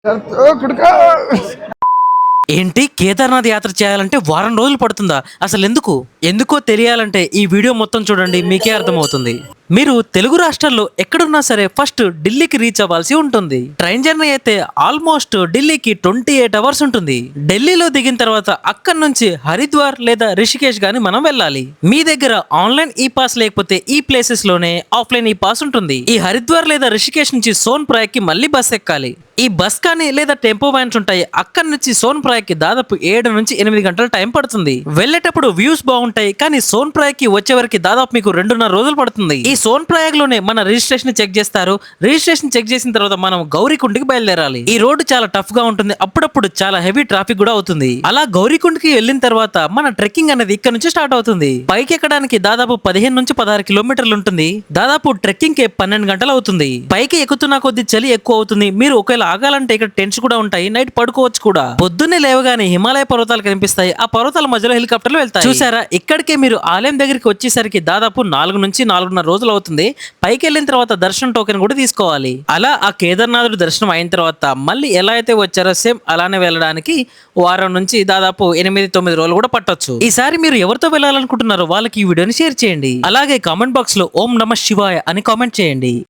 కుడుకా ఏంటి కేదార్నాథ్ యాత్ర చేయాలంటే వారం రోజులు పడుతుందా? అసలు ఎందుకో తెలియాలంటే ఈ వీడియో మొత్తం చూడండి, మీకే అర్థమవుతుంది. మీరు తెలుగు రాష్ట్రాల్లో ఎక్కడున్నా సరే ఫస్ట్ ఢిల్లీకి రీచ్ అవ్వాల్సి ఉంటుంది. ట్రైన్ జర్నీ అయితే ఆల్మోస్ట్ ఢిల్లీకి 28 అవర్స్ ఉంటుంది. ఢిల్లీలో దిగిన తర్వాత అక్కడి నుంచి హరిద్వార్ లేదా రిషికేష్ గాని మనం వెళ్ళాలి. మీ దగ్గర ఆన్లైన్ ఈ పాస్ లేకపోతే ఈ ప్లేసెస్ లోనే ఆఫ్లైన్ ఈ పాస్ ఉంటుంది. ఈ హరిద్వార్ లేదా రిషికేష్ నుంచి సోన్ ప్రయాగ్ కి మళ్ళీ బస్ ఎక్కాలి. ఈ బస్ కానీ లేదా టెంపో వ్యాన్స్ ఉంటాయి. అక్కడి నుంచి సోన్ ప్రయాగ్ కి దాదాపు 7 నుంచి 8 గంటల టైం పడుతుంది. వెళ్ళేటప్పుడు వ్యూస్ బాగుంటాయి, కానీ సోన్ ప్రయాగ్ కి వచ్చే వరకు దాదాపు మీకు 2.5 రోజులు పడుతుంది. ఈ సోన్ ప్రయాగ్ లోనే మన రిజిస్ట్రేషన్ చెక్ చేస్తారు. రిజిస్ట్రేషన్ చెక్ చేసిన తర్వాత మనం గౌరీకుండ్కి బయలుదేరాలి. ఈ రోడ్డు చాలా టఫ్ గా ఉంటుంది, అప్పుడప్పుడు చాలా హెవీ ట్రాఫిక్ కూడా అవుతుంది. అలా గౌరీకుండ్కి వెళ్ళిన తర్వాత మన ట్రెక్కింగ్ అనేది ఇక్కడ నుంచి స్టార్ట్ అవుతుంది. పైకి ఎక్కడానికి దాదాపు 15 నుంచి 16 కిలోమీటర్లు ఉంటుంది. దాదాపు ట్రెక్కింగ్ కి 12 గంటలు అవుతుంది. పైకి ఎక్కుతున్న కొద్ది చలి ఎక్కువ అవుతుంది. మీరు ఒకవేళ ఆగాలంటే ఇక్కడ టెంట్స్ కూడా ఉంటాయి, నైట్ పడుకోవచ్చు కూడా. పొద్దున్నే లేవగానే హిమాలయ పర్వతాలు కనిపిస్తాయి. ఆ పర్వతాల మధ్యలో హెలికాప్టర్లు వెళ్తాయి. చూసారా, ఇక్కడికే మీరు ఆలయం దగ్గరికి వచ్చేసరికి దాదాపు 4 నుంచి 4.5 రోజులు అవుతుంది. పైకి వెళ్ళిన తర్వాత దర్శనం టోకెన్ కూడా తీసుకోవాలి. అలా ఆ కేదార్నాథుడి దర్శనం అయిన తర్వాత మళ్ళీ ఎలా అయితే వచ్చారో సేమ్ అలానే వెళ్ళడానికి వారం నుంచి దాదాపు 8-9 రోజులు కూడా పట్టొచ్చు. ఈసారి మీరు ఎవరితో వెళ్ళాలనుకుంటున్నారో వాళ్ళకి ఈ వీడియోని షేర్ చేయండి. అలాగే కామెంట్ బాక్స్ లో ఓం నమః శివాయ అని కామెంట్ చేయండి.